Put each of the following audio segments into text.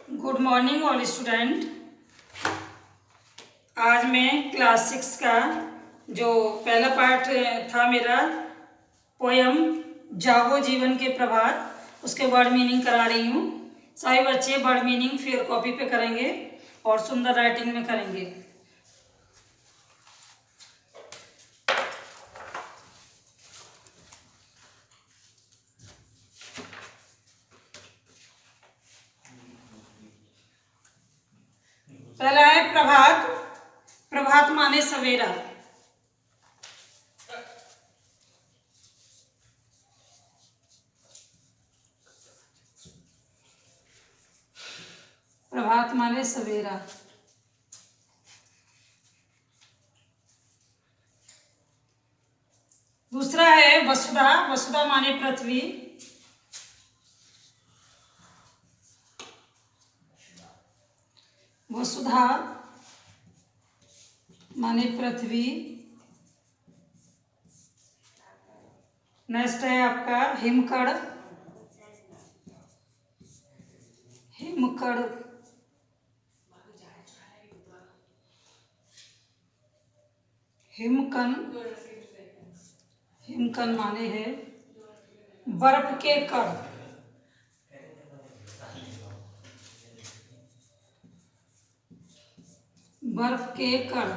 Good morning all student. आज मैं class 6 का जो पहला पार्ट था मेरा पोयम जागो जीवन के प्रभात, उसके वर्ड मीनिंग करा रही हूँ। सभी बच्चे वर्ड मीनिंग फिर कॉपी पे करेंगे और सुंदर राइटिंग में करेंगे। पहला है प्रभात। प्रभात माने सवेरा। प्रभात माने सवेरा। दूसरा है वसुधा। वसुधा माने पृथ्वी। वसुधा माने पृथ्वी। नेक्स्ट है आपका हिमकड़। हिमकड़ हिमकन। हिमकन माने है बर्फ के कण। बर्फ के कण।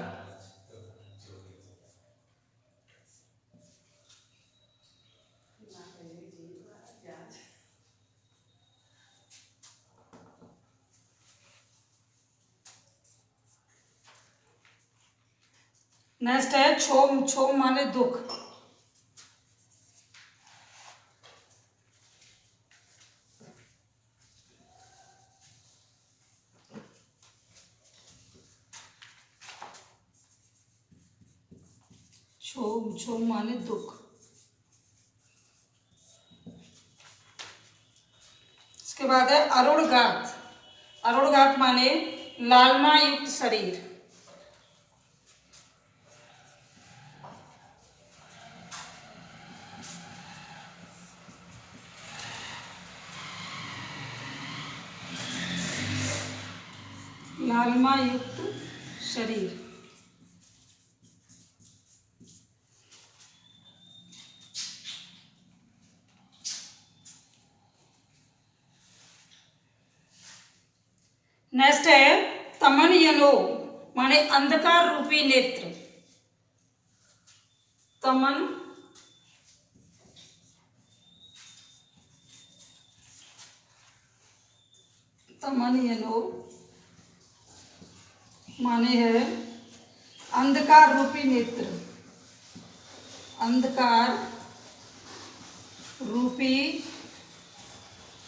नेक्स्ट है क्षोभ। क्षोभ माने दुख। क्षोभ। क्षोभ माने दुख। इसके बाद है अरुणगात। अरुणगात माने लालना युक्त शरीर। लालिमा युक्त शरीर। नेक्स्ट है तमन यनो माने अंधकार रूपी नेत्र। तमन तमन यनो माने है अंधकार रूपी नेत्र। अंधकार रूपी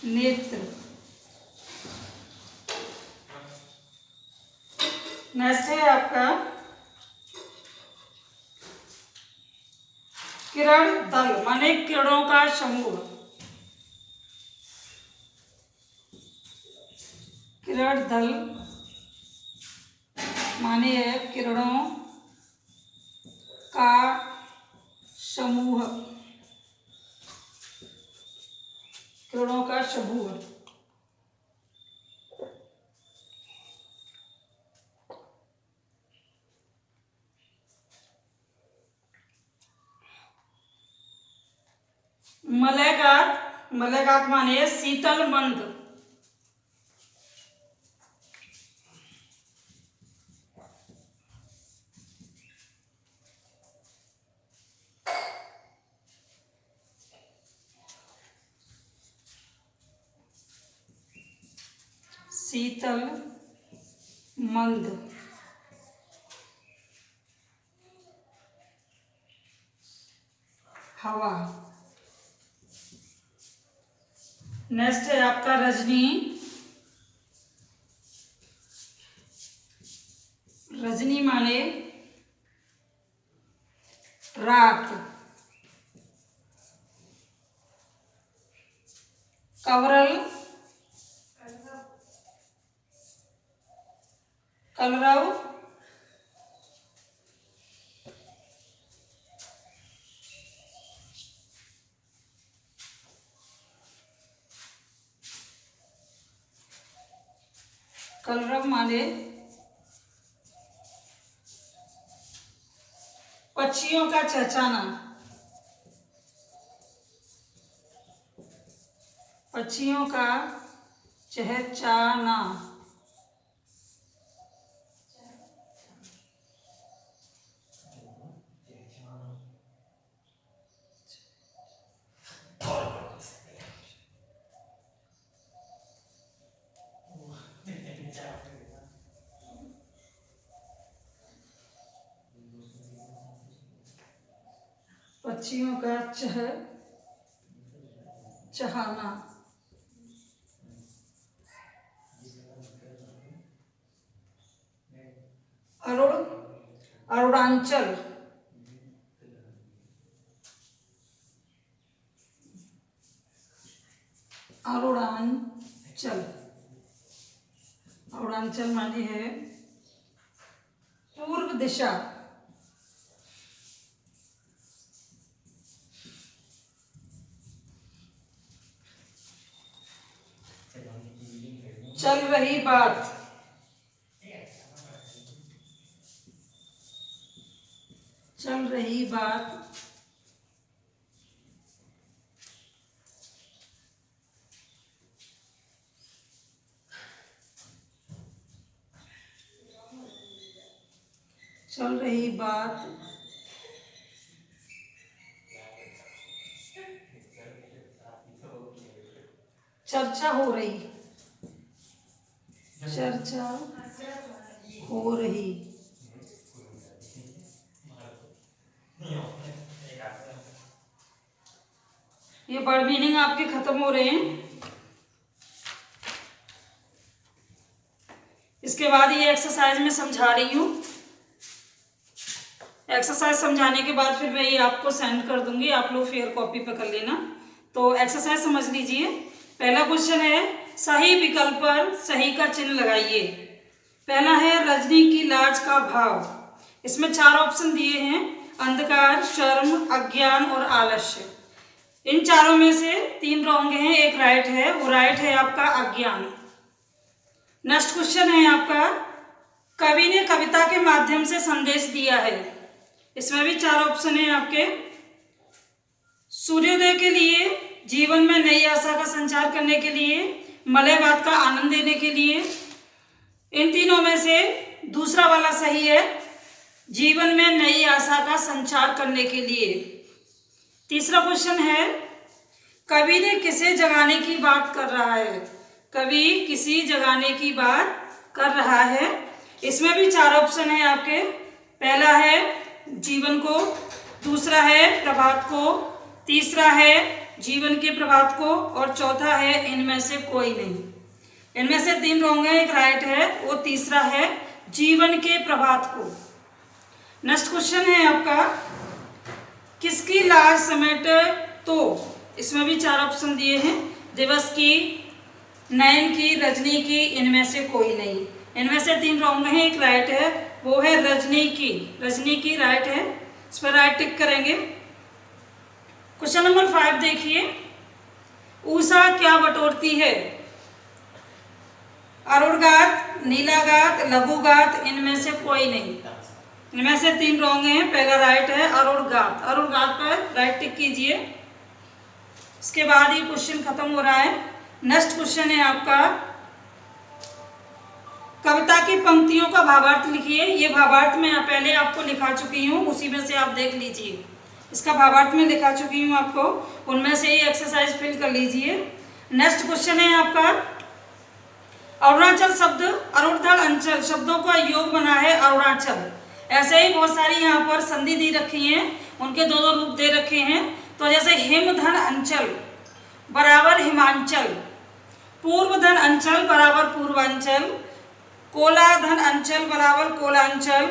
नेत्र। नेक्स्ट है आपका किरण दल माने किरणों का समूह। किरण दल माने है किरणों का समूह। किरणों का समूह। मलयघात। मलयघात माने शीतल मंद। शीतल मंद। हवा। नेक्स्ट है आपका रजनी। रजनी माने रात। कवरल। कलरव। कलरव माने पक्षियों का चहचहाना, पक्षियों का चहचहाना। पक्षियों का चहचहाना। अरुणाचल, अरुणाचल, अरुणाचल माने है पूर्व दिशा। चल रही बात, चल रही बात। चल रही बात, चर्चा हो रही, चर्चा हो रही। ये वर्ड मीनिंग आपके खत्म हो रहे हैं। इसके बाद ये एक्सरसाइज में समझा रही हूँ। एक्सरसाइज समझाने के बाद फिर मैं ये आपको सेंड कर दूंगी, आप लोग फेयर कॉपी पे कर लेना। तो एक्सरसाइज समझ लीजिए। पहला क्वेश्चन है सही विकल्प पर सही का चिन्ह लगाइए। पहला है रजनी की लाज का भाव। इसमें 4 ऑप्शन दिए हैं, अंधकार, शर्म, अज्ञान और आलस्य। इन चारों में से 3 रॉन्ग हैं, एक राइट है। वो राइट है आपका अज्ञान। नेक्स्ट क्वेश्चन है आपका कवि ने कविता के माध्यम से संदेश दिया है। इसमें भी 4 ऑप्शन है आपके, सूर्योदय के लिए, जीवन में नई आशा का संचार करने के लिए, मलयवाद का आनंद देने के लिए। इन तीनों में से दूसरा वाला सही है, जीवन में नई आशा का संचार करने के लिए। तीसरा क्वेश्चन है कवि ने किसे जगाने की बात कर रहा है। कवि किसी जगाने की बात कर रहा है। इसमें भी 4 ऑप्शन है आपके, पहला है जीवन को, दूसरा है प्रभात को, तीसरा है जीवन के प्रभात को और चौथा है इनमें से कोई नहीं। इनमें से 3 रॉन्ग है, एक राइट है, वो तीसरा है जीवन के प्रभात को। नेक्स्ट क्वेश्चन है आपका किसकी लाज समेटे तो। इसमें भी 4 ऑप्शन दिए हैं, दिवस की, नयन की, रजनी की, इनमें से कोई नहीं। इनमें से 3 रॉन्ग है, एक राइट है, वो है रजनी की। रजनी की राइट है, इस पर राइट टिक करेंगे। क्वेश्चन नंबर 5 देखिए, उषा क्या बटोरती है। अरुणगात, नीलागात, लघुगात, इनमें से कोई नहीं। इनमें से 3 रॉन्ग हैं, पहला राइट है अरुणगात। अरुणगात पर राइट टिक कीजिए। इसके बाद ये क्वेश्चन खत्म हो रहा है। नेक्स्ट क्वेश्चन है आपका कविता की पंक्तियों का भावार्थ लिखिए। ये भावार्थ मैं पहले आपको लिखा चुकी हूँ, उसी में से आप देख लीजिए। इसका भावार्थ में लिखा चुकी हूँ आपको, उनमें से ही एक्सरसाइज फिल कर लीजिए। नेक्स्ट क्वेश्चन है आपका अरुणाचल शब्द अरुणधर अंचल शब्दों का योग बना है अरुणाचल। ऐसे ही बहुत सारी यहाँ पर संधि दी रखी हैं, उनके 2 रूप दे रखे हैं। तो जैसे हिमधन अंचल बराबर हिमांचल, पूर्वधन अंचल बराबर पूर्वांचल, कोलाधन अंचल बराबर कोलांचल,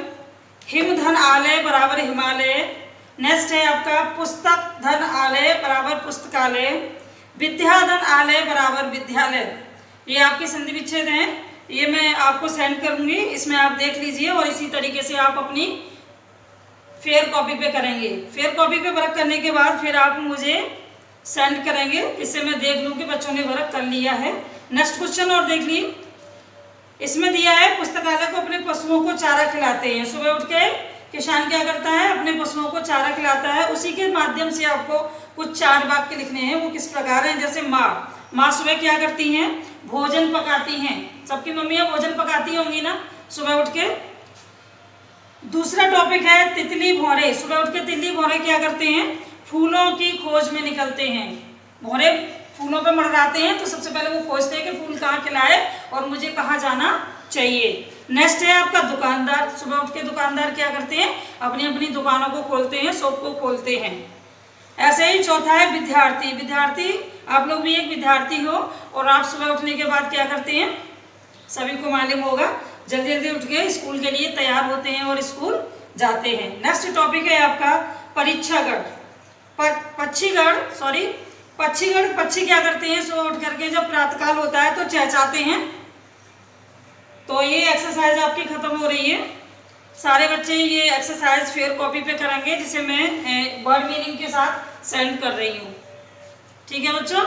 हिमधन आलय बराबर हिमालय। नेक्स्ट है आपका पुस्तक धन आलय बराबर पुस्तकालय, विद्याधन आलय बराबर विद्यालय। ये आपके संधि विच्छेद हैं, ये मैं आपको सेंड करूंगी, इसमें आप देख लीजिए और इसी तरीके से आप अपनी फेयर कॉपी पे करेंगे। फेयर कॉपी पे वर्क करने के बाद फिर आप मुझे सेंड करेंगे, इससे मैं देख लूँ कि बच्चों ने वर्क कर लिया है। नेक्स्ट क्वेश्चन और देख ली, इसमें दिया है पुस्तकालय को अपने पशुओं को चारा खिलाते हैं। सुबह उठ के किसान क्या करता है, अपने पशुओं को चारा खिलाता है। उसी के माध्यम से आपको कुछ 4 वाक्य लिखने हैं। वो किस प्रकार हैं, जैसे माँ सुबह क्या करती हैं, भोजन पकाती हैं। सबकी मम्मियाँ भोजन पकाती होंगी ना सुबह उठ के। दूसरा टॉपिक है तितली भौरे। सुबह उठ के तितली भौरे क्या करते हैं, फूलों की खोज में निकलते हैं। भौरे फूलों पे मंडराते हैं, तो सबसे पहले वो खोजते हैं कि फूल कहाँ खिलाए और मुझे कहाँ जाना चाहिए। नेक्स्ट है आपका दुकानदार। सुबह उठ के दुकानदार क्या करते हैं, अपनी अपनी दुकानों को खोलते हैं, शॉप को खोलते हैं। ऐसे ही चौथा है विद्यार्थी। विद्यार्थी, आप लोग भी एक विद्यार्थी हो और आप सुबह उठने के बाद क्या करते हैं, सभी को मालूम होगा, जल्दी जल्दी उठ के स्कूल के लिए तैयार होते हैं और स्कूल जाते हैं। नेक्स्ट टॉपिक है आपका परीक्षागढ़। पक्षीगढ़। पक्षी क्या करते हैं, सुबह उठ करके जब प्रातःकाल होता है तो चहचहाते हैं। तो ये एक्सरसाइज आपकी खत्म हो रही है। सारे बच्चे ये एक्सरसाइज फेयर कॉपी पे करेंगे, जिसे मैं वर्ड मीनिंग के साथ सेंड कर रही हूँ। ठीक है बच्चों।